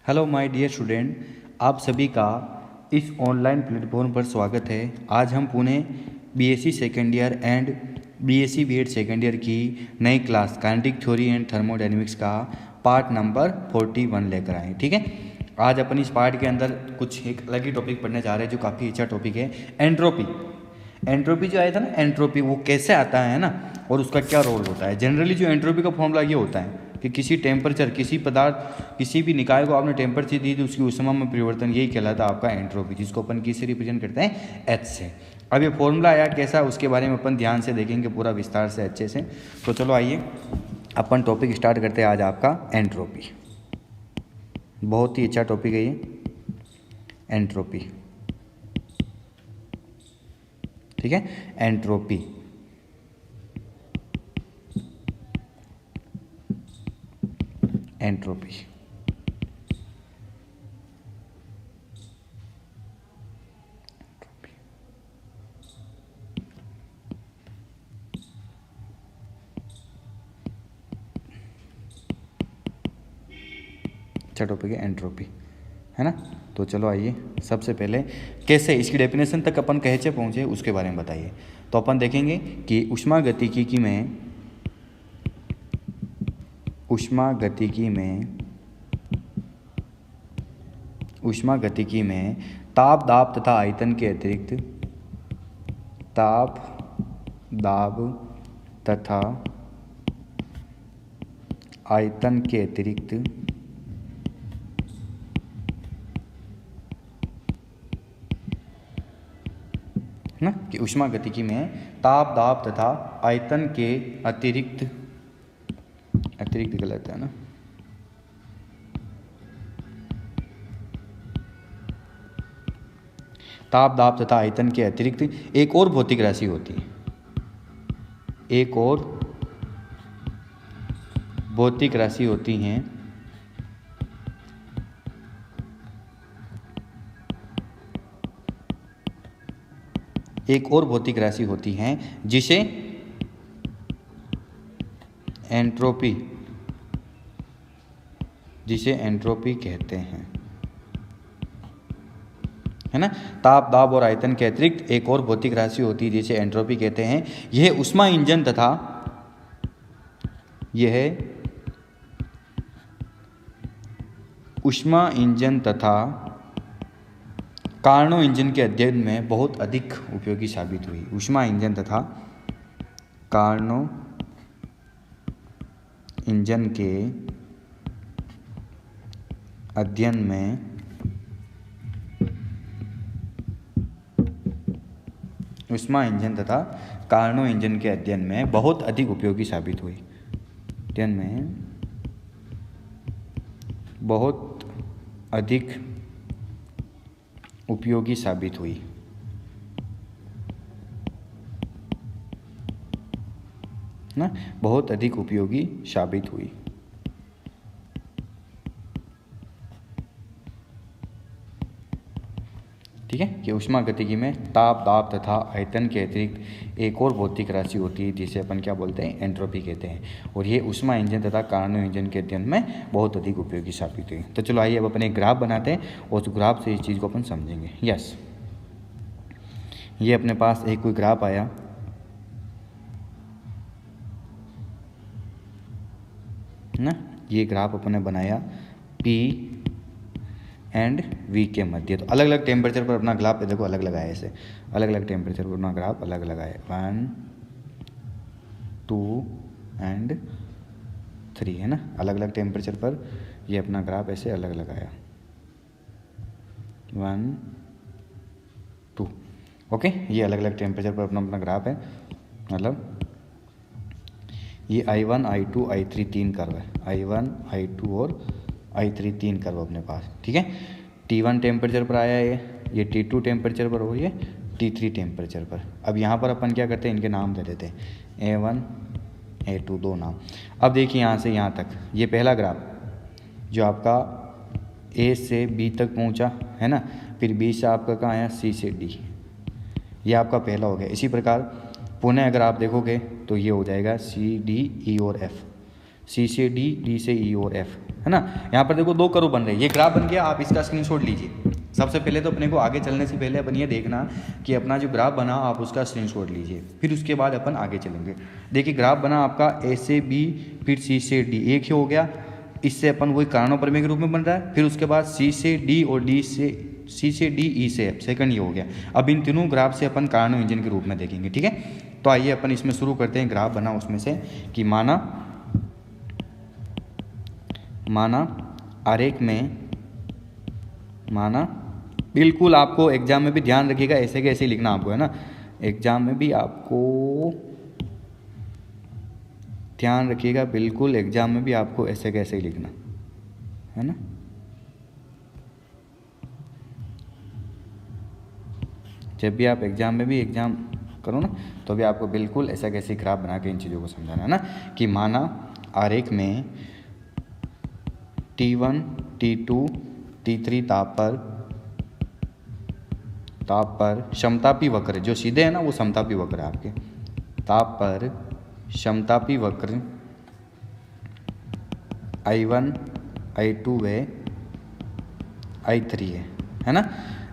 Hello my dear student, आप सभी का इस ऑनलाइन प्लेटफॉर्म पर स्वागत है। आज हम Pune BSc second year and BSc BEd second year की नई class kinetic theory and thermodynamics का पार्ट नंबर 41 लेकर आए। ठीक है, आज अपन इस पार्ट के अंदर कुछ एक अलग ही टॉपिक पढ़ने जा रहे हैं जो काफ़ी अच्छा टॉपिक है, एंट्रोपी। एंट्रोपी जो आया था ना, एंट्रोपी वो कैसे आता है ना, और उसका क्या रोल होता है। जनरली जो एंट्रोपी का फॉर्मूला ये होता है कि किसी टेम्परेचर, किसी पदार्थ, किसी भी निकाय को आपने टेम्परेचर दी तो उसकी ऊष्मा में परिवर्तन, यही कहलाता है आपका एंट्रोपी, जिसको अपन किससे रिप्रेजेंट करते हैं, एच से। अब ये फॉर्मूला आया कैसा, उसके बारे में अपन ध्यान से देखेंगे पूरा विस्तार से अच्छे से। तो चलो आइए अपन टॉपिक स्टार्ट करते हैं आज आपका एंट्रोपी। बहुत ही अच्छा टॉपिक है ये एंट्रोपी। ठीक है, एंट्रोपी। एंट्रोपी अच्छा टॉपिक है एंट्रोपी, है ना। तो चलो आइए सबसे पहले कैसे इसकी डेफिनेशन तक अपन कैसे पहुँचे उसके बारे में बताइए। तो अपन देखेंगे कि ऊष्मागतिकी में ताप, दाब तथा आयतन के अतिरिक्त ताप, दाब तथा आयतन के अतिरिक्त ना, कि ऊष्मागतिकी में ताप, दाब तथा आयतन के अतिरिक्त गलत है ना, ताप, दाब तथा आयतन के अतिरिक्त एक और भौतिक राशि होती है। एक और भौतिक राशि होती हैं जिसे एंट्रोपी कहते हैं, है ना। ताप, दाब और आयतन के अतिरिक्त एक और भौतिक राशि होती है जिसे एंट्रोपी कहते हैं। यह ऊष्मा इंजन तथा कार्नो इंजन के अध्ययन में बहुत अधिक उपयोगी साबित हुई। ऊष्मा इंजन तथा कार्नो इंजन के अध्ययन में ऊष्मा इंजन तथा कार्नो इंजन के अध्ययन में बहुत अधिक उपयोगी साबित हुई। अध्ययन में बहुत अधिक उपयोगी साबित हुई ना, बहुत अधिक उपयोगी साबित हुई। ठीक है, कि ऊष्मागतिकी में ताप, दाब तथा आयतन के अतिरिक्त एक और भौतिक राशि होती है जिसे अपन क्या बोलते हैं, एंट्रोपी कहते हैं। और ये ऊष्मा इंजन तथा कार्नो इंजन के अध्ययन में बहुत अधिक उपयोगी साबित हुई। तो चलो आइए अब अपन एक ग्राफ बनाते हैं और उस ग्राफ से इस चीज़ को अपन समझेंगे। यस, ये अपने पास एक कोई ग्राफ आया, ना, ये ग्राफ अपन ने बनाया P एंड V के मध्य। तो अलग अलग टेम्परेचर पर अपना ग्राफ देखो अलग लगाए, ऐसे अलग अलग टेम्परेचर पर अपना ग्राफ अलग लगाए, 1, 2 एंड 3, है ना। अलग अलग टेम्परेचर पर ये अपना ग्राफ ऐसे अलग लगाया, 1, 2, ओके। ये अलग अलग टेम्परेचर पर अपना ग्राफ है, मतलब ये I1, I2, I3 तीन कर्व है, I1, I2 और I3 तीन कर्व अपने पास। ठीक है, T1 टेम्परेचर पर आया है, ये T2 टेम्परेचर पर हो, ये T3 टेम्परेचर पर। अब यहाँ पर अपन क्या करते हैं, इनके नाम दे देते हैं, A1, A2, दो नाम। अब देखिए यहाँ से यहाँ तक ये पहला ग्राफ जो आपका A से B तक पहुँचा, है ना, फिर B से आपका कहाँ आया, C से D, ये आपका पहला हो गया। इसी प्रकार पुनः अगर आप देखोगे तो ये हो जाएगा C, D, E और F। सी से डी, डी से ई और एफ, है ना। यहाँ पर देखो 2 कर्व बन रहे हैं, ये ग्राफ बन गया, आप इसका स्क्रीनशॉट लीजिए। सबसे पहले तो अपने को आगे चलने से पहले अपन ये देखना कि अपना जो ग्राफ बना आप उसका स्क्रीनशॉट लीजिए, फिर उसके बाद अपन आगे चलेंगे। देखिए ग्राफ बना आपका ए से बी फिर सी से डी, एक ही हो गया, इससे अपन वही कारणों प्रमेय के रूप में बन रहा है। फिर उसके बाद सी से डी और डी से सी से डी ई से एफ, सेकंड ये हो गया। अब इन तीनों ग्राफ से अपन कारणों व्यंजन के रूप में देखेंगे, ठीक है। तो आइए अपन इसमें शुरू करते हैं। ग्राफ बना उसमें से कि माना आरेख में, माना बिल्कुल आपको एग्जाम में भी ध्यान रखिएगा, ऐसे कैसे लिखना आपको, है ना। एग्जाम में भी आपको ध्यान रखिएगा, बिल्कुल एग्जाम में भी आपको ऐसे कैसे ही लिखना, है ना। जब भी आप एग्जाम में भी एग्जाम करो ना, तो भी आपको बिल्कुल ऐसा कैसे ग्राफ बना के इन चीज़ों को समझाना है ना। कि माना आरेख में T1, T2, T3 ताप पर समतापी वक्र, जो सीधे है ना वो समतापी वक्र है आपके, ताप पर समतापी वक्र I1, I2 व I3 है ना।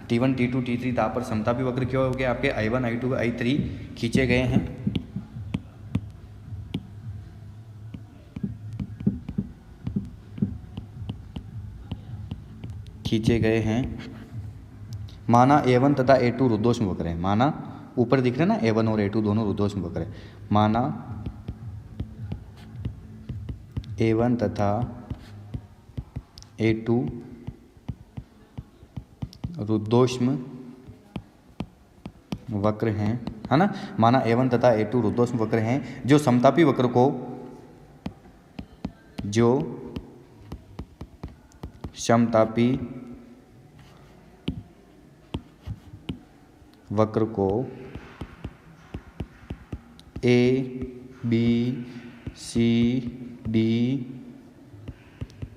T1, T2, T3 ताप पर समतापी वक्र क्या हो गया आपके, I1, I2 व I3 खींचे गए हैं। माना A1 तथा A2 रुद्धोष्म वक्र है। माना ऊपर दिख रहे हैं ना, A1 और A2 दोनों रुद्धोष्म वक्र है। माना A1 तथा A2 रुद्धोष्म वक्र हैं, है ना। माना A1 तथा A2 रुद्धोष्म वक्र हैं जो समतापी वक्र को A, B, C, D,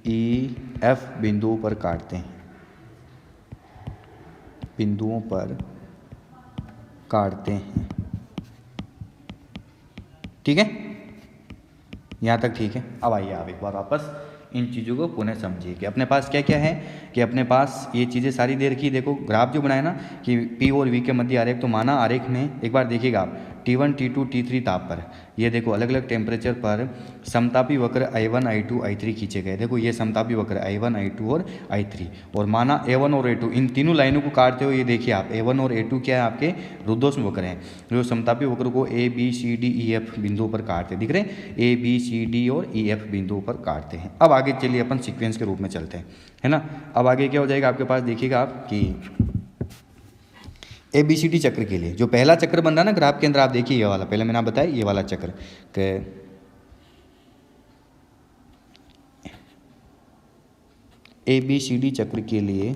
E, F बिंदुओं पर काटते हैं, ठीक है। यहाँ तक ठीक है। अब आइए आप एक बार वापस इन चीज़ों को पुनः समझिए कि अपने पास क्या क्या है, कि अपने पास ये चीज़ें सारी दे रखी। देखो ग्राफ जो बनाया ना कि P और V के मध्य आरेख, तो माना आरेख में एक बार देखिएगा आप T1, T2, T3 ताप पर, ये देखो अलग अलग टेम्परेचर पर समतापी वक्र I1, I2, I3 खींचे गए। देखो ये समतापी वक्र I1, I2 और I3, और माना A1 और A2 इन तीनों लाइनों को काटते हुए ये देखिए आप A1 और A2 क्या है आपके रुद्धोष्म वक्र हैं, जो समतापी वक्र को A, B, C, D, E, F बिंदुओं पर काटते हैं। दिख रहे हैं A, B, C, D और E, F बिंदुओं पर काटते हैं। अब आगे चलिए अपन सीक्वेंस के रूप में चलते हैं, है ना। अब आगे क्या हो जाएगा आपके पास, देखिएगा आप कि ABCD चक्र के लिए जो पहला चक्र बन रहा है ना ग्राफ के अंदर, आप देखिए ये वाला, पहले मैंने आप बताया ये वाला चक्र के ABCD चक्र के लिए,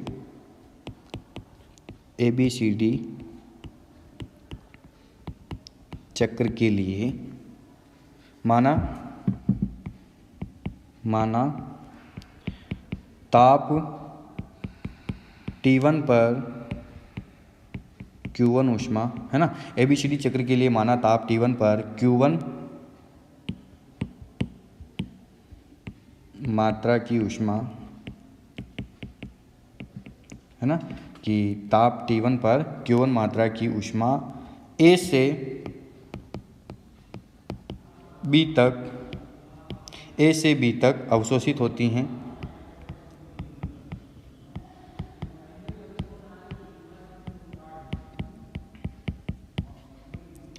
ABCD चक्र के लिए माना ताप T1 पर Q1 ऊष्मा, है ना। ABCD चक्र के लिए माना ताप T1 पर Q1 मात्रा की ऊष्मा, है ना, कि ताप T1 पर Q1 मात्रा की ऊष्मा A से B तक अवशोषित होती हैं,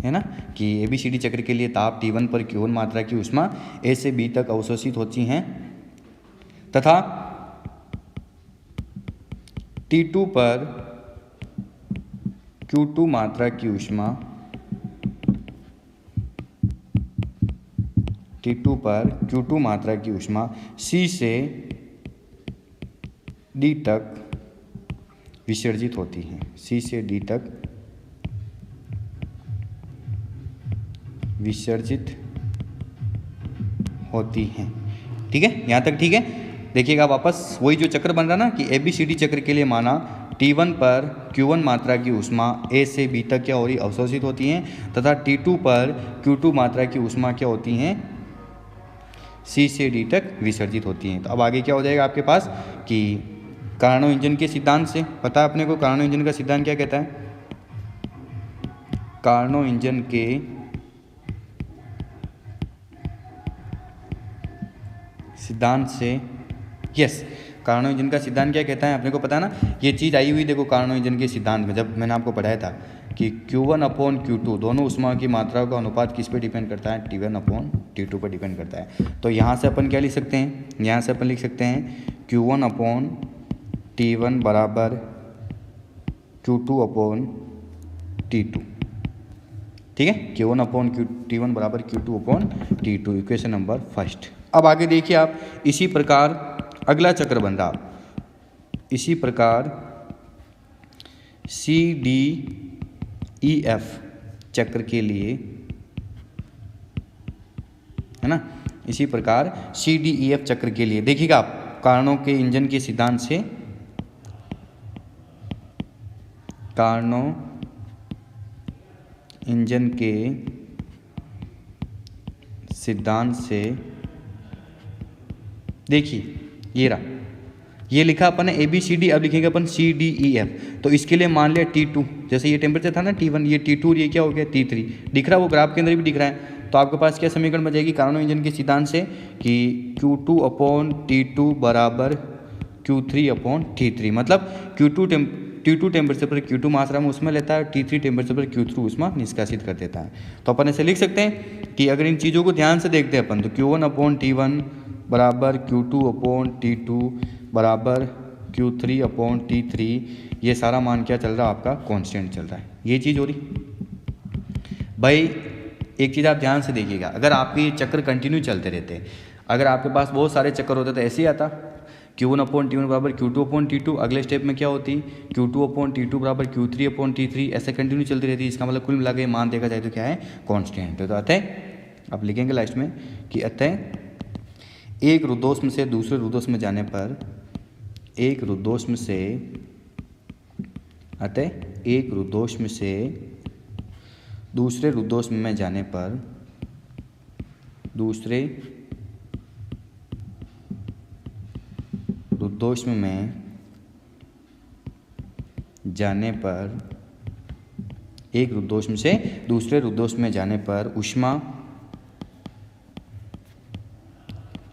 है ना। कि ABCD चक्र के लिए ताप T1 पर Q1 मात्रा की ऊष्मा A से B तक अवशोषित होती हैं तथा T2 पर Q2 मात्रा की ऊष्मा, T2 पर Q2 मात्रा की ऊष्मा C से D तक विसर्जित होती हैं, C से D तक विसर्जित होती हैं। ठीक है, यहाँ तक ठीक है। देखिएगा वापस वही जो चक्र बन रहा ना कि ABCD चक्र के लिए माना T1 पर Q1 मात्रा की ऊष्मा A से B तक क्या हो रही अवशोषित होती हैं तथा T2 पर Q2 मात्रा की ऊष्मा क्या होती हैं सी से डी तक विसर्जित होती हैं। तो अब आगे क्या हो जाएगा आपके पास कि कार्नो इंजन के सिद्धांत से पता है अपने को कार्नो इंजन का सिद्धांत क्या कहता है। कार्नो इंजन के सिद्धांत से यस, कार्नो इंजन का सिद्धांत क्या कहता है अपने को पता है ना। ये चीज़ आई हुई देखो कार्नो इंजन के सिद्धांत में, जब मैंने आपको पढ़ाया था कि Q1/Q2 दोनों उष्मा की मात्रा का अनुपात किस पे डिपेंड करता है, T1/T2 पर डिपेंड करता है। तो यहाँ से अपन क्या लिख सकते हैं, यहाँ से अपन लिख सकते हैं Q1/T1 बराबर Q2/T2, ठीक है। Q1/T1 बराबर Q2/T2 इक्वेशन नंबर फर्स्ट। अब आगे देखिए आप, इसी प्रकार अगला चक्र बनता, इसी प्रकार CDEF चक्र के लिए, है ना, इसी प्रकार CDEF चक्र के लिए देखिएगा आप कार्नो के इंजन के सिद्धांत से, कार्नो इंजन के सिद्धांत से देखिए ये रहा, ये लिखा अपन ने ABCD, अब लिखेंगे अपन CDEF। तो इसके लिए मान लिया T2, जैसे ये टेम्परेचर था ना T1, ये T2 और ये क्या हो गया T3, दिख रहा है वो ग्राफ के अंदर भी दिख रहा है। तो आपके पास क्या समीकरण बचेगी कार्नो इंजन के सिद्धांत से कि Q2/T2 बराबर Q3/T3, मतलब T2 टेम्परेचर पर Q2 मात्रा में उसमें लेता है, T3 टेम्परेचर पर Q3 उसमें निष्कासित कर देता है। तो अपन ऐसे लिख सकते हैं कि अगर इन चीज़ों को ध्यान से देखते हैं अपन तो Q1/T1 बराबर Q2/T2 बराबर Q3/T3, ये सारा मान क्या चल रहा है आपका कांस्टेंट चल रहा है। ये चीज़ हो रही भाई। एक चीज़ आप ध्यान से देखिएगा, अगर आपके ये चक्र कंटिन्यू चलते रहते, अगर आपके पास बहुत सारे चक्कर होते तो ऐसे ही आता Q1/T1 बराबर Q2/T2, अगले स्टेप में क्या होती Q2/T2 बराबर Q3/T3, ऐसे कंटिन्यू चलती रहती। इसका मतलब कुल मिला के मान देखा जाए तो क्या है कांस्टेंट। तो अतः अब लिखेंगे लास्ट में कि अतः एक रुद्धोष्म से दूसरे रुद्धोष्म में जाने पर, एक रुद्धोष्म से, अतः एक रुद्धोष्म से दूसरे रुद्धोष्म में जाने पर, दूसरे रुद्धोष्म में जाने पर, एक रुद्धोष्म से दूसरे रुद्धोष्म में जाने पर ऊष्मा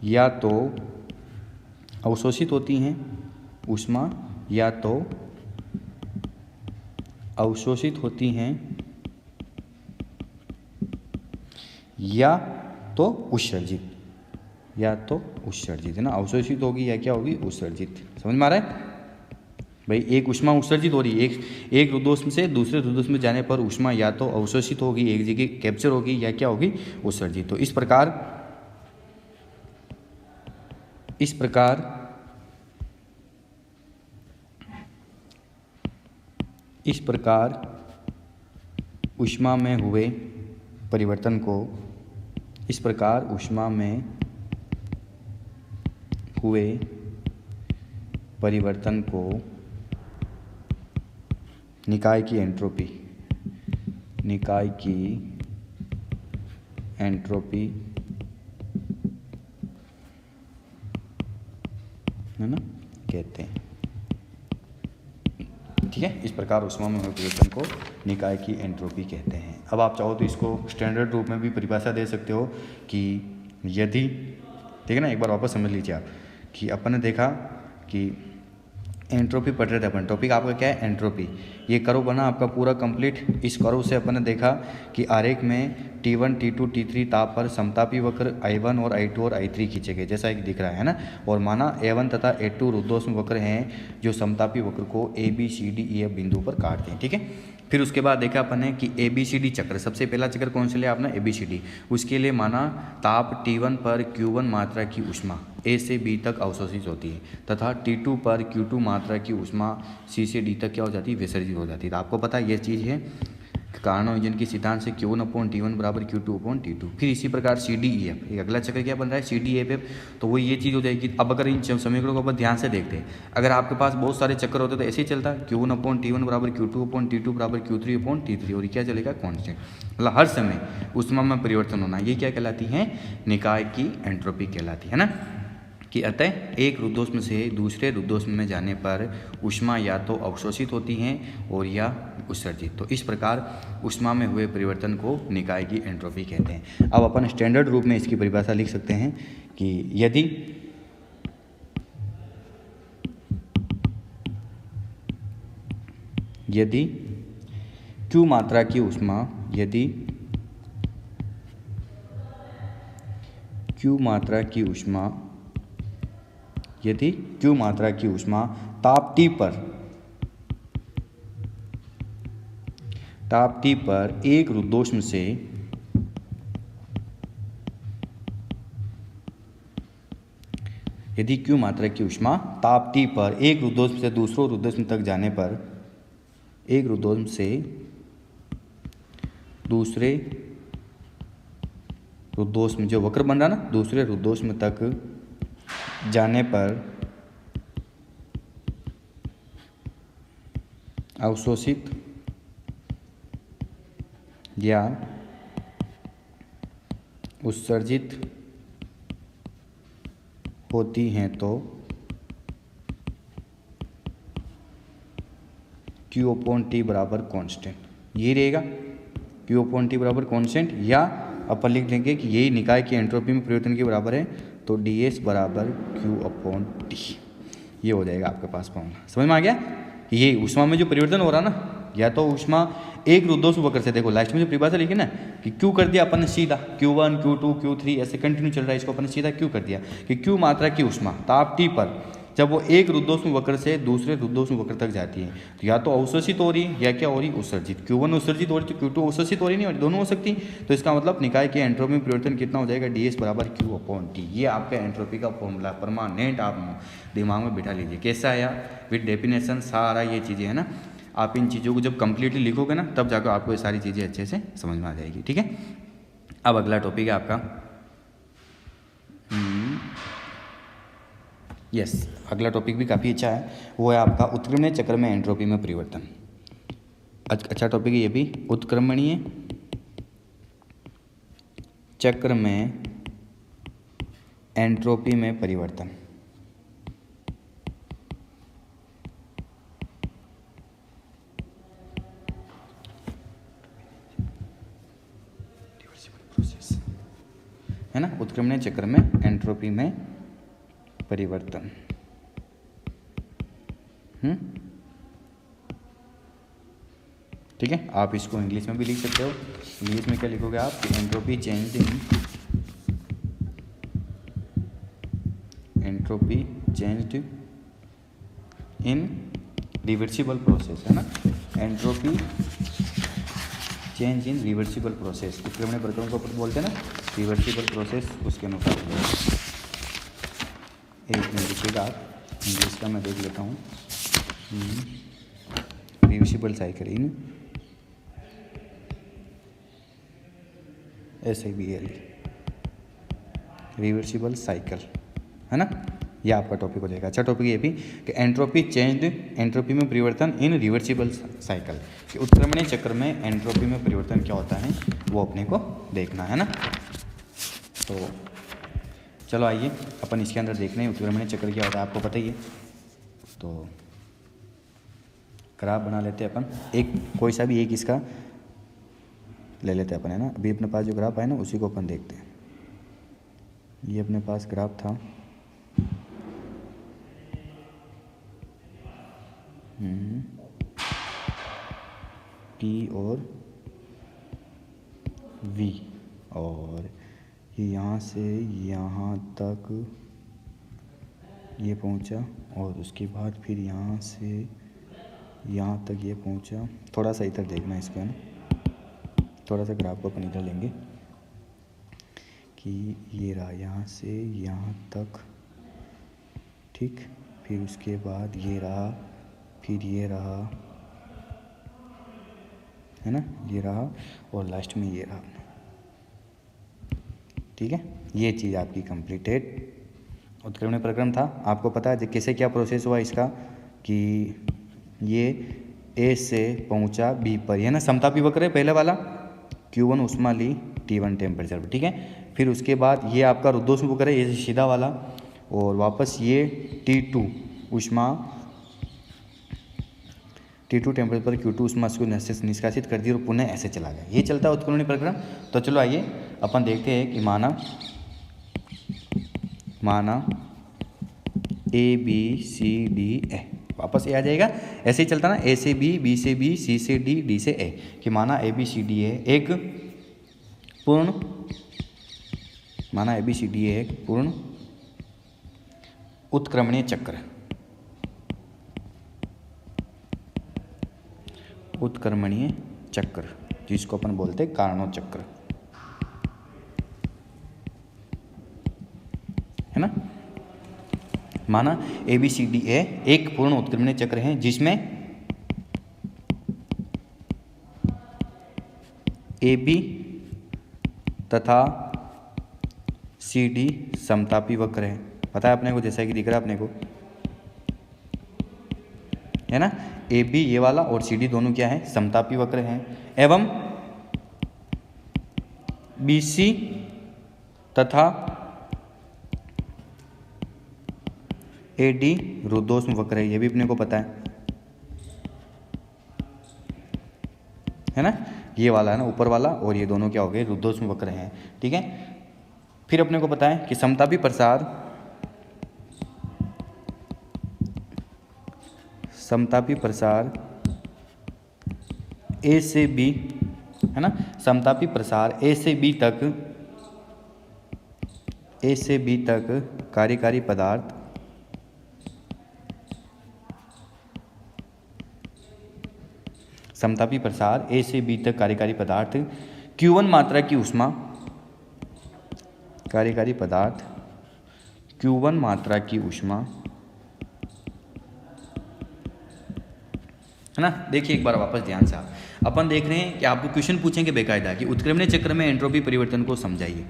या तो अवशोषित होती हैं, ऊष्मा या तो अवशोषित होती हैं या तो उत्सर्जित, या तो उत्सर्जित, है ना। अवशोषित होगी या क्या होगी उत्सर्जित, समझ में आ रहा है भाई। एक ऊष्मा उत्सर्जित हो रही है, एक रुद्धोष्म से दूसरे रुद्धोष्म में जाने पर ऊष्मा या तो अवशोषित होगी, एक जगह कैप्चर होगी, या क्या होगी उत्सर्जित। तो इस प्रकार ऊष्मा में हुए परिवर्तन को, इस प्रकार ऊष्मा में हुए परिवर्तन को निकाय की एंट्रोपी, निकाय की एंट्रोपी, है ना, कहते हैं, ठीक है। इस प्रकार ऊष्मा में हुए परिवर्तन को निकाय की एंट्रोपी कहते हैं। अब आप चाहो तो इसको स्टैंडर्ड रूप में भी परिभाषा दे सकते हो कि यदि, ठीक है ना, एक बार वापस समझ लीजिए आप कि अपन ने देखा कि एंट्रोपी पढ़ रहे थे अपन, टॉपिक आपका क्या है एंट्रोपी। ये कर्व बना आपका पूरा कंप्लीट। इस कर्व से अपन ने देखा कि आरेख में T1, T2, T3 ताप पर समतापी वक्र I1 और I2 और I3 खींचे गए, जैसा एक दिख रहा है ना। और माना A1 तथा A2 रुद्धोष्म वक्र हैं जो समतापी वक्र को ABCDEF बिंदु पर काटते हैं, ठीक है। फिर उसके बाद देखा अपन ने कि ABCD चक्र, सबसे पहला चक्र कौन से लिया आपने ABCD, उसके लिए माना ताप T1 पर Q1 मात्रा की ऊष्मा A से B तक अवशोषित होती है तथा T2 पर Q2 मात्रा की ऊष्मा C से D तक क्या हो जाती है विसर्जित हो जाती है। तो आपको पता है ये चीज़ है कार्नोजन के सिद्धांत से Q1/T1 बराबर Q2/T2। फिर इसी प्रकार CDEF, एक अगला चक्र क्या बन रहा है CDEF, तो वो ये चीज़ हो जाएगी। अब अगर इन समीकरणों को अपन ध्यान से देखते हैं, अगर आपके पास बहुत सारे चक्र होते तो ऐसे ही चलता, Q1/T1 बराबर Q2/T2 बराबर Q3/T3, और क्या चलेगा कॉन्स्टेंट, मतलब हर समय ऊष्मा में परिवर्तन होना। ये क्या कहलाती है, निकाय की एंट्रोपी कहलाती है ना, कि अतः एक रुद्धोष्म से दूसरे रुद्धोष्म में जाने पर ऊष्मा या तो अवशोषित होती है और या उत्सर्जित। तो इस प्रकार ऊष्मा में हुए परिवर्तन को निकाय की एंट्रोपी कहते हैं। अब अपन स्टैंडर्ड रूप में इसकी परिभाषा लिख सकते हैं कि यदि Q मात्रा की ऊष्मा, यदि Q मात्रा की ऊष्मा, यदि Q मात्रा की ऊष्मा ताप T पर एक रुद्धोष्म से यदि Q मात्रा की ऊष्मा ताप T पर एक रुद्धोष्म से दूसरे रुद्धोष्म तक जाने पर, एक रुद्धोष्म से दूसरे रुद्धोष्म, जो वक्र बन रहा ना, दूसरे रुद्धोष्म तक जाने पर अवशोषित या उत्सर्जित होती हैं तो Q/T बराबर कांस्टेंट, ये रहेगा Q/T बराबर कांस्टेंट, या अपन लिख देंगे कि यही निकाय की एंट्रोपी में परिवर्तन के बराबर है, तो ds बराबर Q/T, ये हो जाएगा आपके पास फॉर्मूला। समझ में आ गया कि ये ऊष्मा में जो परिवर्तन हो रहा ना, या तो ऊष्मा एक रुद्धोष्म वक्र से, देखो लास्ट में जो परिभाषा लिखी ना कि Q कर दिया अपन ने सीधा Q1 Q2 Q3 ऐसे कंटिन्यू चल रहा है, इसको अपन ने सीधा Q कर दिया कि Q मात्रा की ऊष्मा ताप T पर जब वो एक रुद्धोष्म वक्र से दूसरे रुद्धोष्म वक्र तक जाती है, तो या तो अवशोषित हो रही है या क्या हो रही, उत्सर्जित। Q1 उत्सर्जित हो रही तो Q2 अवशोषित हो रही नहीं, और दोनों हो सकती। तो इसका मतलब निकाय के एंट्रोपी में परिवर्तन कितना हो जाएगा, ds बराबर Q/T। ये आपका एंट्रोपी का फॉर्मूला परमानेंट आप दिमाग में बिठा लीजिए। कैसा आया, विद डेफिनेशन सारा ये चीज़ें है ना, आप इन चीज़ों को जब कंप्लीटली लिखोगे ना, तब जाकर आपको ये सारी चीज़ें अच्छे से समझ में आ जाएगी। ठीक है, अब अगला टॉपिक है आपका अगला टॉपिक भी काफ़ी अच्छा है, वो है आपका उत्क्रमणीय चक्र में एंट्रोपी में परिवर्तन। अच्छा टॉपिक है ये भी, उत्क्रमणीय चक्र में एंट्रोपी में परिवर्तन। है ना, उत्क्रमणीय चक्र में एंट्रोपी में परिवर्तन। ठीक है, आप इसको इंग्लिश में भी लिख सकते हो। इंग्लिश में क्या लिखोगे आप, entropy change in reversible process, है ना, entropy change in reversible process. उत्क्रमणीय प्रक्रिया को बोलते हैं ना रिवर्सिबल प्रोसेस, उसके अनुसार। एक मिनट लिखिएगा आप, इंग्लिश का मैं देख लेता हूँ। Reversible cycle in SIBL, reversible cycle, है ना, यह आपका टॉपिक हो जाएगा। अच्छा टॉपिक ये भी कि एंट्रोपी चेंज, एंट्रोपी में परिवर्तन इन रिवर्सिबल साइकिल, कि उत्क्रमणीय चक्र में एंट्रोपी में परिवर्तन क्या होता है वो अपने को देखना है ना। तो चलो आइए अपन इसके अंदर देख रहे हैं उत्क्रमणीय चक्र क्या होता है, आपको पता ही है। तो ग्राफ बना लेते हैं अपन, एक कोई सा भी एक इसका ले लेते हैं अपन, है ना। अभी अपने पास जो ग्राफ है ना उसी को अपन देखते हैं। ये अपने पास ग्राफ था, T और V, और यहाँ से यहाँ तक ये पहुँचा, और उसके बाद फिर यहाँ से यहाँ तक ये पहुँचा। थोड़ा सा इधर देखना इसको, है ना, थोड़ा सा ग्राफ को अपन इधर लेंगे कि ये रहा यहाँ से यहाँ तक, ठीक। फिर उसके बाद ये रहा, फिर ये रहा, है ना, ये रहा और लास्ट में ये रहा। ठीक है, ये चीज़ आपकी कंप्लीटेड उत्क्रमणीय प्रक्रम था। आपको पता है कैसे क्या प्रोसेस हुआ इसका, कि ये ए से पहुंचा बी पर, है ना, समतापी वक्र है पहले वाला, Q1 उष्मा ली T1 टेम्परेचर पर। ठीक है, फिर उसके बाद ये आपका रुद्धोष्म वक्र है, ये सीधा वाला, और वापस ये T2 उष्मा, T2 टेम्परेचर पर Q2 उष्मा को निष्कासित कर दिया और पुनः ऐसे चला गया। ये चलता है उत्क्रमणीय प्रक्रम। तो चलो आइए अपन देखते हैं कि माना ABCDE, वापस ए आ जाएगा, ऐसे ही चलता ना, ए से बी, बी से बी, सी से डी, डी से ए, कि माना ABCDE एक पूर्ण उत्क्रमणीय चक्र, जिसको अपन बोलते हैं कार्नोट चक्र, है ना। माना ABCDE एक पूर्ण उत्क्रमणीय चक्र है जिसमें AB तथा CD समतापी वक्र है। पता है अपने को, जैसा कि दिख रहा है अपने को, है ना। AB ये वाला और CD दोनों क्या है, समतापी वक्र हैं, एवं BC तथा AD रुद्धोष्म वक्र है, ये भी अपने को पता है ना। ये वाला है ना ऊपर वाला, और ये दोनों क्या हो गए, रुद्धोष्म वक्र हैं। ठीक है, फिर अपने को पता है कि समतापी प्रसार A से B, है ना, समतापी प्रसार A से B तक कार्यकारी पदार्थ समतापी प्रसार A से B तक कार्यकारी पदार्थ Q1 मात्रा की उष्मा, कार्यकारी पदार्थ Q1 मात्रा की उष्मा, है ना। देखिए एक बार वापस ध्यान से, अपन देख रहे हैं कि आपको क्वेश्चन पूछेंगे बेकायदा कि उत्क्रमणीय चक्र में एंट्रोपी परिवर्तन को समझाइए,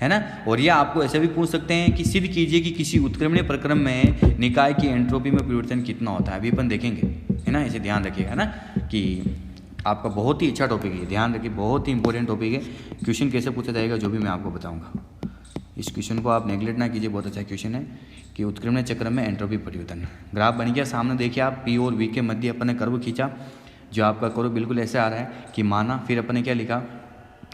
है ना। और ये आपको ऐसे भी पूछ सकते हैं कि सिद्ध कीजिए कि किसी उत्क्रमणीय प्रक्रम में निकाय की एंट्रोपी में परिवर्तन कितना होता है। अभी अपन देखेंगे, है ना, इसे ध्यान रखिएगा ना, कि आपका बहुत ही अच्छा टॉपिक है, ध्यान रखिए, बहुत ही इंपॉर्टेंट टॉपिक है। क्वेश्चन कैसे पूछा जाएगा जो भी मैं आपको बताऊंगा, इस क्वेश्चन को आप नेगलेक्ट ना कीजिए, बहुत अच्छा क्वेश्चन है कि उत्क्रमणीय चक्र में एंट्रोपी परिवर्तन। ग्राफ बन गया सामने, देखिए आप P और V के मध्य अपन ने कर्व खींचा, जो आपका कर्व बिल्कुल ऐसे आ रहा है कि माना, फिर अपन ने क्या लिखा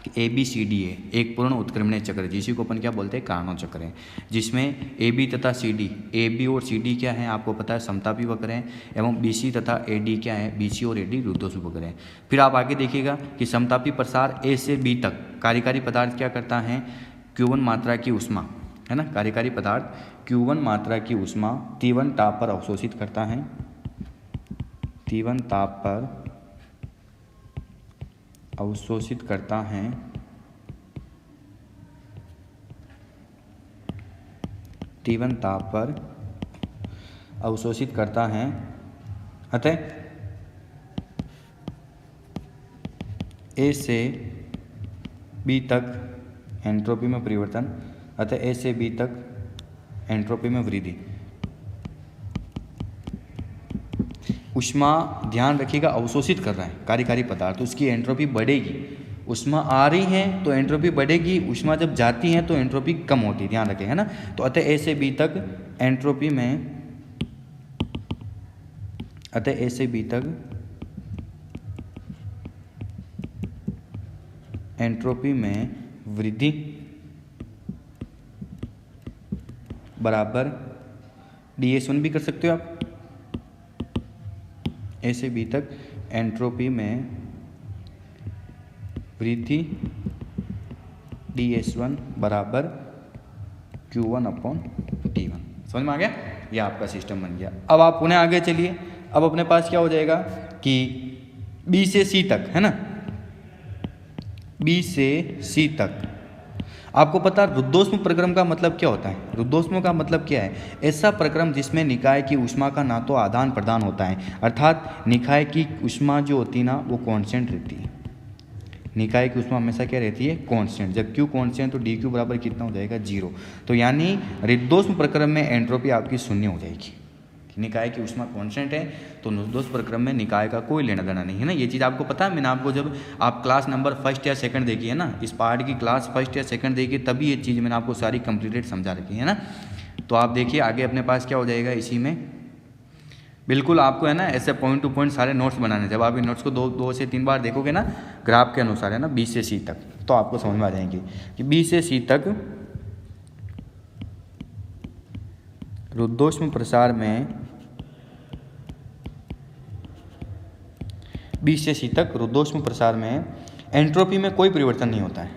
कि ABCDE एक पूर्ण उत्क्रमणीय चक्र, जिसी को अपन क्या बोलते हैं, कार्नोट चक्र है, जिसमें AB तथा CD, AB और CD क्या है आपको पता है, समतापी वक्र हैं, एवं BC तथा AD क्या है, BC और AD रुद्धोष्म वक्र हैं। फिर आप आगे देखिएगा कि समतापी प्रसार A से B तक कार्यकारी पदार्थ क्या करता है, Q1 मात्रा की उष्मा, है ना, कार्यकारी पदार्थ Q1 मात्रा की उष्मा T1 ताप पर अवशोषित करता है, T1 ताप पर अवशोषित करता है, T1 ताप पर अवशोषित करता है, अतः A से B तक एंट्रोपी में परिवर्तन, अतः A से B तक एंट्रोपी में वृद्धि। उष्मा ध्यान रखिएगा अवशोषित कर रहा है कार्यकारी पदार्थ, उसकी एंट्रोपी बढ़ेगी। उष्मा आ रही है तो एंट्रोपी बढ़ेगी, उष्मा जब जाती है तो एंट्रोपी कम होती है, ध्यान रखें, है ना। तो अतः A से B तक एंट्रोपी में वृद्धि बराबर DS1 भी कर सकते हो आप। A से B तक एंट्रोपी में वृद्धि DS1 बराबर Q1/T1। समझ में आ गया, यह आपका सिस्टम बन गया। अब आप पुनः आगे चलिए, अब अपने पास क्या हो जाएगा कि B से C तक, है ना, B से C तक। आपको पता है रुद्धोष्म प्रक्रम का मतलब क्या होता है, रुद्धोष्म का मतलब क्या है, ऐसा प्रक्रम जिसमें निकाय की ऊष्मा का ना तो आदान प्रदान होता है, अर्थात निकाय की ऊष्मा जो होती है ना वो कांस्टेंट रहती है, निकाय की ऊष्मा हमेशा क्या रहती है, कांस्टेंट। जब Q कांस्टेंट तो dQ बराबर कितना हो जाएगा, 0। तो यानी रुद्धोष्म प्रक्रम में एंट्रोपी आपकी शून्य हो जाएगी। निकाय की ऊष्मा कांस्टेंट है तो रुद्धोष्म प्रक्रम में निकाय का कोई लेना देना नहीं है ना। ये चीज़ आपको पता है, मैंने आपको जब आप क्लास नंबर फर्स्ट या सेकंड देखी है ना, इस पार्ट की क्लास फर्स्ट या सेकंड देखी, तभी ये चीज़ मैंने आपको सारी कंप्लीटेड समझा रखी है ना। तो आप देखिए आगे अपने पास क्या हो जाएगा, इसी में बिल्कुल आपको है ना ऐसे पॉइंट टू पॉइंट सारे नोट्स बनाने। जब आप इन नोट्स को दो से तीन बार देखोगे ना ग्राफ के अनुसार है ना, बी से सी तक, तो आपको समझ में आ जाएंगे कि बी से सी तक रुद्धोष्म प्रसार में, बी से सी तक रुद्धोष्म प्रसार में एंट्रोपी में कोई परिवर्तन नहीं होता है।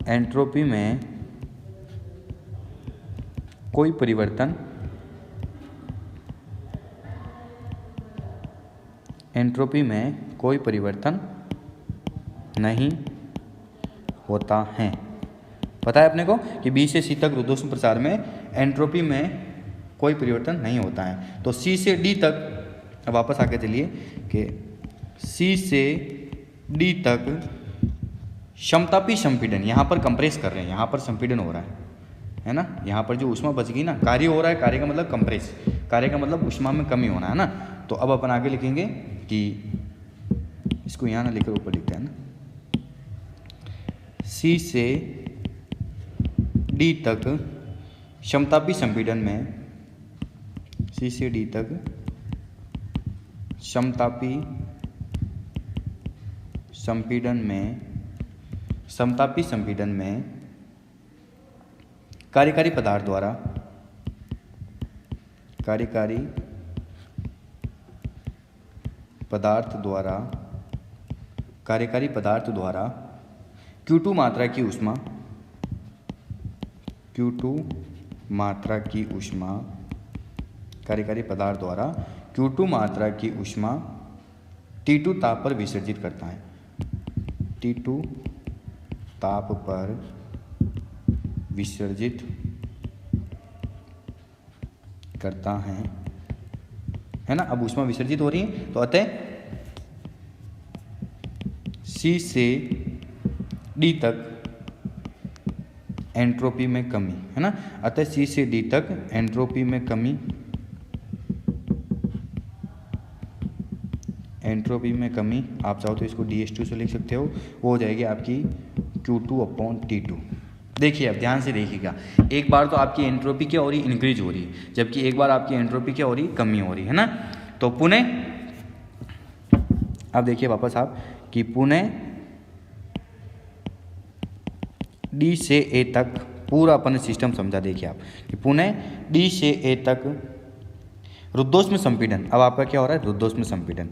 एंट्रोपी में कोई परिवर्तन, एंट्रोपी में कोई परिवर्तन नहीं होता है। पता है अपने को कि बी से सी तक रुद्धोष्म प्रसार में एंट्रोपी में कोई परिवर्तन नहीं होता है। तो सी से डी तक, अब वापस आके चलिए कि सी से डी तक समतापी संपीड़न, यहाँ पर कंप्रेस कर रहे हैं, यहाँ पर संपीड़न हो रहा है ना। यहाँ पर जो ऊष्मा बच गई ना, कार्य हो रहा है, कार्य का मतलब कंप्रेस, कार्य का मतलब ऊष्मा में कमी होना है ना। तो अब अपन आगे लिखेंगे कि इसको यहाँ ना लिखकर ऊपर लिखते हैं ना, सी से डी तक समतापी संपीड़न में, सी से डी तक समतापी संपीड़न में, समतापी संपीड़न में कार्यकारी पदार्थ द्वारा, कार्यकारी पदार्थ द्वारा, कार्यकारी पदार्थ द्वारा Q2 मात्रा की ऊष्मा, Q2 मात्रा की ऊष्मा, कार्यकारी पदार्थ द्वारा Q2 मात्रा की ऊष्मा T2 ताप पर विसर्जित करता है, T2 ताप पर विसर्जित करता है ना। अब ऊष्मा विसर्जित हो रही है तो अतः C से D तक एंट्रोपी में कमी है ना, अतः C से D तक एंट्रोपी में कमी, एंट्रोपी में कमी आप चाहो तो इसको DS2 से लिख सकते हो, वो हो जाएगी आपकी Q2/T2। देखिए अब ध्यान से देखिएगा, एक बार तो आपकी एंट्रोपी क्या हो रही है, इंक्रीज हो रही है, जबकि एक बार आपकी एंट्रोपी क्या हो रही है, कमी हो रही है ना। तो पुनः अब देखिए वापस आप कि पुनः डी से ए तक पूरा अपन सिस्टम समझा। देखिए आप कि पुनः डी से ए तक रुद्धोष्म संपीड़न, अब आपका क्या हो रहा है, रुद्धोष्म संपीड़न,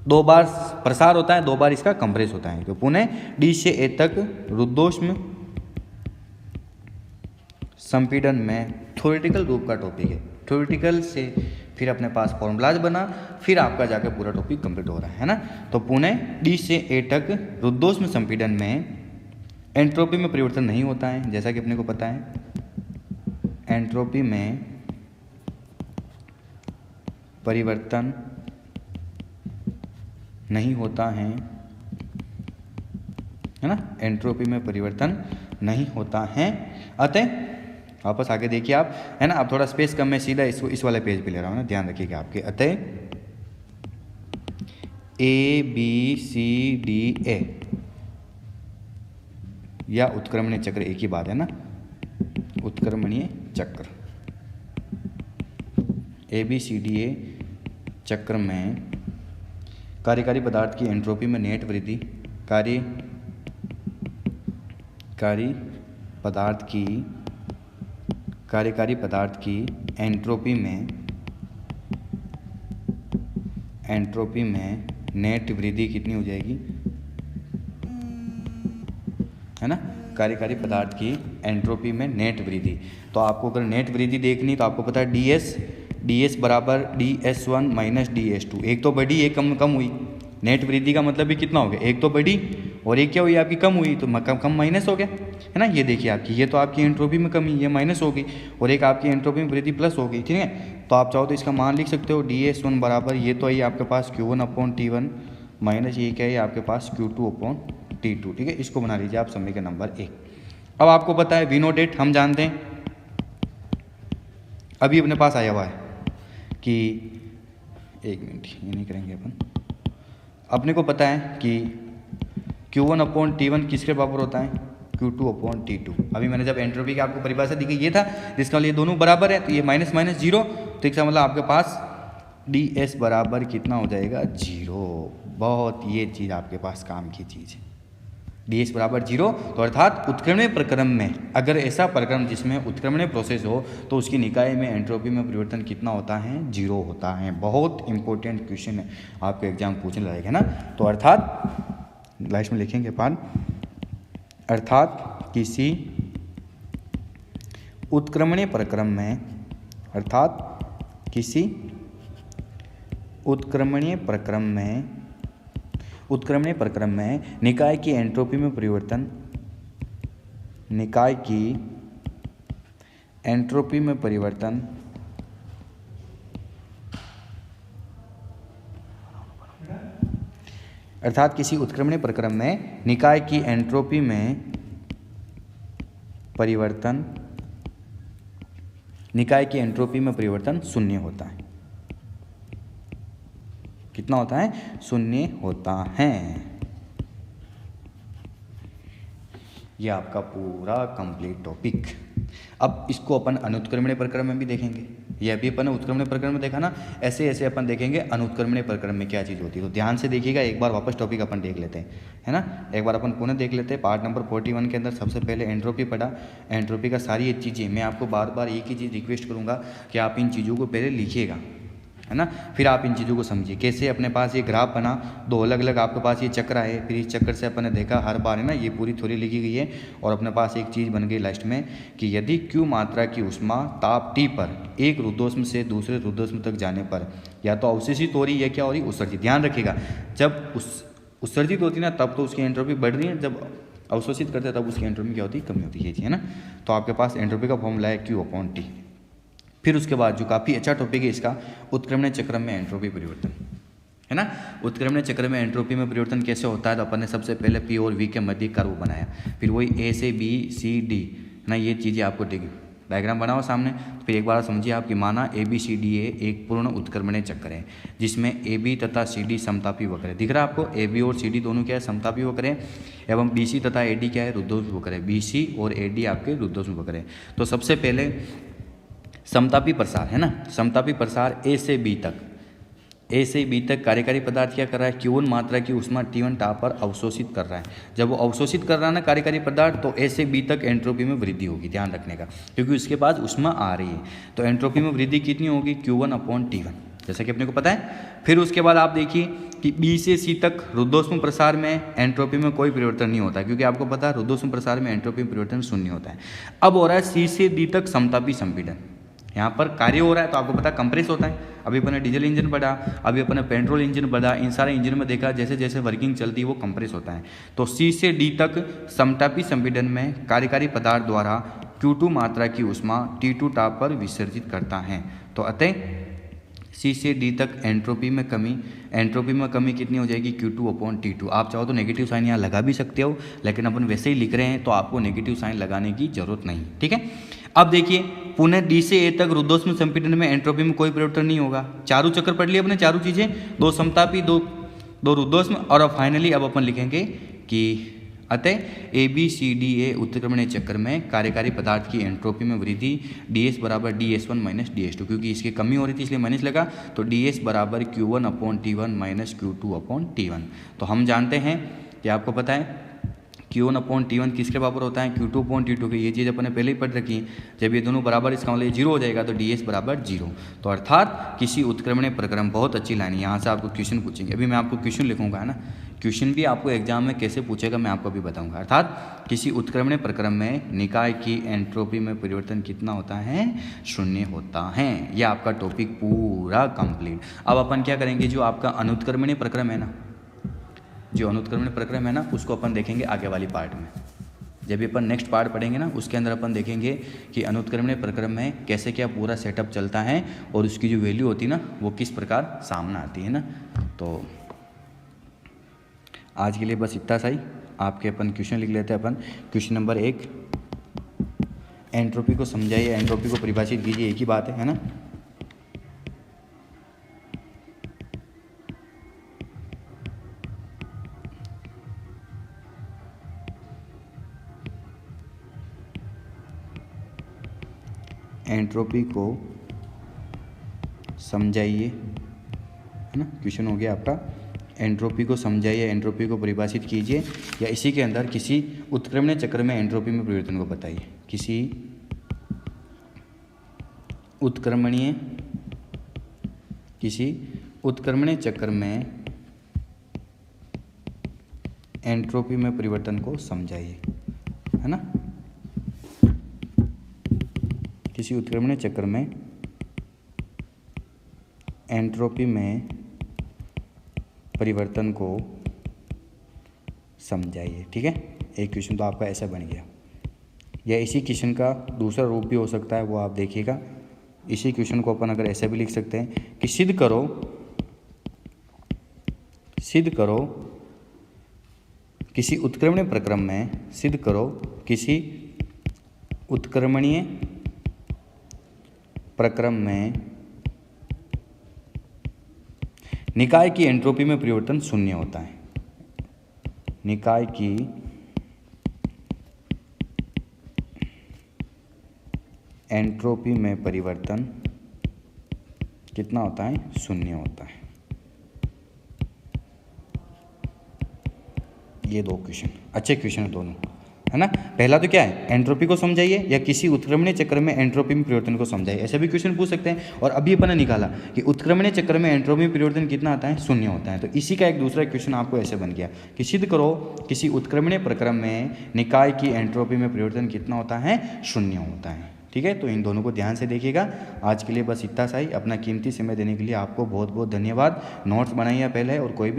दो बार प्रसार होता है, दो बार इसका कंप्रेस होता है। तो पुनः डी से ए तक रुद्धोष्म संपीड़न में थ्योरेटिकल रूप का टॉपिक है, थ्योरेटिकल से फिर अपने पास फॉर्मूलाज बना, फिर आपका जाकर पूरा टॉपिक कंप्लीट हो रहा है ना। तो पुनः डी से ए तक रुद्धोष्म संपीड़न में एंट्रोपी में परिवर्तन नहीं होता है, जैसा कि अपने को पता है एंट्रोपी में परिवर्तन नहीं होता है ना, एंट्रोपी में परिवर्तन नहीं होता है। अतः वापस आगे देखिए आप है ना, अब थोड़ा स्पेस कम, मैं सीधा इसको इस वाले पेज पे ले रहा हूँ ना, ध्यान रखिएगा आपके। अतः ABCDA या उत्क्रमणीय चक्र एक ही बात है ना, उत्क्रमणीय चक्र ABCDA चक्र में कार्यकारी पदार्थ की एंट्रोपी में नेट वृद्धि, कार्यकारी पदार्थ की एंट्रोपी में नेट वृद्धि कितनी हो जाएगी, है ना, कार्यकारी पदार्थ की एंट्रोपी में नेट वृद्धि। तो आपको अगर नेट वृद्धि देखनी तो आपको पता है DS बराबर DS1 माइनस DS2, एक तो बढ़ी एक कम हुई, नेट वृद्धि का मतलब भी कितना हो गया, एक तो बढ़ी और एक क्या हुई आपकी कम हुई, तो कम माइनस हो गया है ना। ये देखिए आपकी, ये तो आपकी एंट्रोपी में कमी, ये माइनस हो गई, और एक आपकी एंट्रोपी में वृद्धि प्लस हो गई, ठीक है। तो आप चाहो तो इसका मान लिख सकते हो DS1 बराबर, ये तो आई आपके पास Q1/T1 माइनस ये क्या है आपके पास Q2/T2, ठीक है। इसको बना लीजिए आप समीकरण नंबर 1। अब आपको पता है वी नो डेट हम जानते हैं, अभी अपने पास आया हुआ है कि 1 मिनट ये नहीं करेंगे अपन। अपने को पता है कि Q1/T1 किसके बराबर होता है, Q2/T2। अभी मैंने जब एंट्रोपी की आपको परिभाषा दी गई ये था जिसका ये दोनों बराबर है, तो ये माइनस माइनस जीरो, तो इसका मतलब आपके पास ds बराबर कितना हो जाएगा, 0। बहुत ये चीज़ आपके पास काम की चीज़ है, ds बराबर 0। तो अर्थात उत्क्रमणीय प्रक्रम में अगर ऐसा प्रक्रम जिसमें उत्क्रमणीय प्रोसेस हो तो उसकी निकाय में एंट्रोपी में परिवर्तन कितना होता है, 0 होता है। बहुत इंपॉर्टेंट क्वेश्चन है, आपको एग्जाम पूछने लगेगा ना। तो अर्थात लास्ट में लिखेंगे पान, अर्थात किसी उत्क्रमणीय प्रक्रम में, अर्थात किसी उत्क्रमणीय प्रक्रम में निकाय की एंट्रोपी में परिवर्तन, निकाय की एंट्रोपी में परिवर्तन अर्थात किसी उत्क्रमणीय प्रक्रम में निकाय की एंट्रोपी में परिवर्तन, निकाय की एंट्रोपी में परिवर्तन शून्य होता है। कितना होता है, शून्य होता है। यह आपका पूरा कंप्लीट टॉपिक। अब इसको अपन अनुत्क्रमणीय प्रक्रम में भी देखेंगे, यह भी अपन उत्क्रमणीय प्रक्रम में देखा ना, ऐसे ऐसे अपन देखेंगे अनुत्क्रमणीय प्रक्रम में क्या चीज़ होती है। तो ध्यान से देखिएगा, एक बार वापस टॉपिक अपन देख लेते हैं, है ना। एक बार अपन पुनः देख लेते हैं। पार्ट नंबर 41 के अंदर सबसे पहले एंट्रोपी पढ़ा। एंट्रोपी का सारी ये चीज़ें मैं आपको बार बार एक ही चीज़ रिक्वेस्ट करूँगा कि आप इन चीज़ों को पहले लिखिएगा, है ना, फिर आप इन चीज़ों को समझिए। कैसे अपने पास ये ग्राफ बना, दो अलग अलग आपके पास ये चक्र आए, फिर इस चक्कर से अपन ने देखा हर बार, है ना, ये पूरी थ्योरी लिखी गई है और अपने पास एक चीज़ बन गई लास्ट में कि यदि Q मात्रा की ऊष्मा ताप T पर एक रुद्धोष्म से दूसरे रुद्धोष्म तक जाने पर या तो अवशोषित हो रही है क्या हो रही, उत्सर्जित। ध्यान रखिएगा, जब उत्सर्जित होती ना तब तो उसकी एंट्रोपी बढ़ रही है, जब अवशोषित करते हैं तब उसकी एंट्रोपी क्या होती है, कमी होती है, है ना। तो आपके पास एंट्रोपी का फॉर्मूला है Q/T। फिर उसके बाद जो काफ़ी अच्छा टॉपिक है इसका, उत्क्रमणीय चक्र में एंट्रोपी परिवर्तन, है ना। उत्क्रमणीय चक्र में एंट्रोपी में परिवर्तन कैसे होता है, तो अपन ने सबसे पहले P और V के मध्य कर्व बनाया, फिर वही A से B C D, ना ये चीज़ें आपको डायग्राम बनाओ सामने। तो फिर एक बार समझिए आप कि माना ABCDA एक पूर्ण उत्क्रमणीय चक्र है जिसमें AB तथा CD समतापी वक्र है। दिख रहा है आपको, AB और CD दोनों क्या है, समतापी वक्र है, एवं BC तथा AD क्या है, रुद्धोष्म वक्र है। BC और AD आपके रुद्धोष्म वक्र है। तो सबसे पहले समतापी प्रसार, है ना, समतापी प्रसार A से B तक, A से B तक कार्यकारी पदार्थ क्या कर रहा है, Q1 मात्रा की ऊष्मा T1 ताप पर अवशोषित कर रहा है। जब वो अवशोषित कर रहा है ना कार्यकारी पदार्थ, तो A से B तक एंट्रोपी में वृद्धि होगी, ध्यान रखने का, क्योंकि उसके पास ऊष्मा आ रही है। तो एंट्रोपी में वृद्धि कितनी होगी, Q1/T1, जैसा कि अपने को पता है। फिर उसके बाद आप देखिए कि B से C तक रुद्धोष्म प्रसार में एंट्रोपी में कोई परिवर्तन नहीं होता, क्योंकि आपको पता है रुद्धोष्म प्रसार में एंट्रोपी में परिवर्तन शून्य होता है। अब हो रहा है C से D तक समतापी संपीड़न, यहाँ पर कार्य हो रहा है, तो आपको पता कंप्रेस होता है। अभी अपने डीजल इंजन बढ़ा, अभी अपने पेट्रोल इंजन बढ़ा, इन सारे इंजन में देखा जैसे जैसे वर्किंग चलती है वो कंप्रेस होता है। तो C से D तक समतापी संपीड़न में कार्यकारी पदार्थ द्वारा Q2 मात्रा की ऊष्मा T2 ताप पर विसर्जित करता है। तो अतः C से D तक एंट्रोपी में कमी कितनी हो जाएगी, Q2/T2। आप चाहो तो नेगेटिव साइन यहाँ लगा भी सकते हो, लेकिन अपन वैसे ही लिख रहे हैं तो आपको नेगेटिव साइन लगाने की जरूरत नहीं, ठीक है। अब देखिए पुनः D से A तक रुद्धोष्म संपीड़न में एंट्रोपी में कोई परिवर्तन नहीं होगा। चारों चक्र पढ़ लिए अपने, चारों चीज़ें, दो समतापी, दो रुद्धोष्म, और अब फाइनली अब अपन लिखेंगे कि अतः ABCDA उत्क्रमणीय चक्र में कार्यकारी पदार्थ की एंट्रोपी में वृद्धि DS बराबर DS1 माइनस DS2, क्योंकि इसकी कमी हो रही थी इसलिए माइनस लगा, तो DS बराबर Q1/T1 माइनस Q2/T1। तो हम जानते हैं कि आपको पता है Q1/T1 किसके बराबर होता है, Q2/T2 की। ये चीज़ अपन ने पहले ही पढ़ रखी है। जब ये दोनों बराबर, इसका मतलब 0 हो जाएगा, तो DS बराबर 0। तो अर्थात किसी उत्क्रमणीय प्रक्रम, बहुत अच्छी लाइन है, यहाँ से आपको क्वेश्चन पूछेंगे। अभी मैं आपको क्वेश्चन लिखूंगा, है ना, क्वेश्चन भी आपको एग्जाम में कैसे पूछेगा मैं आपको अभी बताऊंगा। अर्थात किसी उत्क्रमणीय प्रक्रम में निकाय की एंट्रोपी में परिवर्तन कितना होता है, शून्य होता है। यह आपका टॉपिक पूरा कंप्लीट। अब अपन क्या करेंगे, जो आपका अनुत्क्रमणीय प्रक्रम है ना, जो अनुत्क्रमणीय प्रक्रम है ना, उसको अपन देखेंगे आगे वाली पार्ट में। जब अपन नेक्स्ट पार्ट पढ़ेंगे ना, उसके अंदर अपन देखेंगे कि अनुत्क्रमणीय प्रक्रम में कैसे क्या पूरा सेटअप चलता है और उसकी जो वैल्यू होती है ना वो किस प्रकार सामने आती है ना। तो आज के लिए बस इतना सा ही। आपके अपन क्वेश्चन लिख लेते हैं। अपन क्वेश्चन नंबर 1, एंट्रोपी को समझाइए, एंट्रोपी को परिभाषित कीजिए, एक ही बात है ना। एंट्रोपी को समझाइए, है ना, क्वेश्चन हो गया आपका। एंट्रोपी को समझाइए, एंट्रोपी को परिभाषित कीजिए, या इसी के अंदर किसी उत्क्रमणीय चक्र में एंट्रोपी में परिवर्तन को बताइए। किसी उत्क्रमणीय चक्र में एंट्रोपी में परिवर्तन को समझाइए, है ना। किसी उत्क्रमणीय चक्र में एंट्रोपी में परिवर्तन को समझाइए। ठीक है, एक क्वेश्चन तो आपका ऐसा बन गया। या इसी क्वेश्चन का दूसरा रूप भी हो सकता है, वो आप देखिएगा। इसी क्वेश्चन को अपन अगर ऐसे भी लिख सकते हैं कि सिद्ध करो किसी उत्क्रमणीय प्रक्रम में, सिद्ध करो किसी उत्क्रमणीय प्रक्रम में निकाय की एंट्रोपी में परिवर्तन शून्य होता है। निकाय की एंट्रोपी में परिवर्तन कितना होता है? शून्य होता है। ये दो क्वेश्चन अच्छे क्वेश्चन है दोनों, है ना। पहला तो क्या है, एंट्रोपी को समझाइए या किसी उत्क्रमणीय चक्र में एंट्रोपी में परिवर्तन को समझाइए, ऐसे भी क्वेश्चन पूछ सकते हैं। और अभी अपन ने निकाला कि उत्क्रमणीय चक्र में एंट्रोपी में परिवर्तन कितना आता है? शून्य होता है। तो इसी का एक दूसरा क्वेश्चन आपको ऐसे बन गया कि सिद्ध करो किसी उत्क्रमणीय प्रक्रम में निकाय की एंट्रोपी में परिवर्तन कितना होता है? शून्य होता है। ठीक है, तो इन दोनों को ध्यान से देखिएगा। आज के लिए बस इतना सा ही। अपना कीमती समय देने के लिए आपको बहुत बहुत धन्यवाद। नोट्स बनाइए पहले, और कोई भी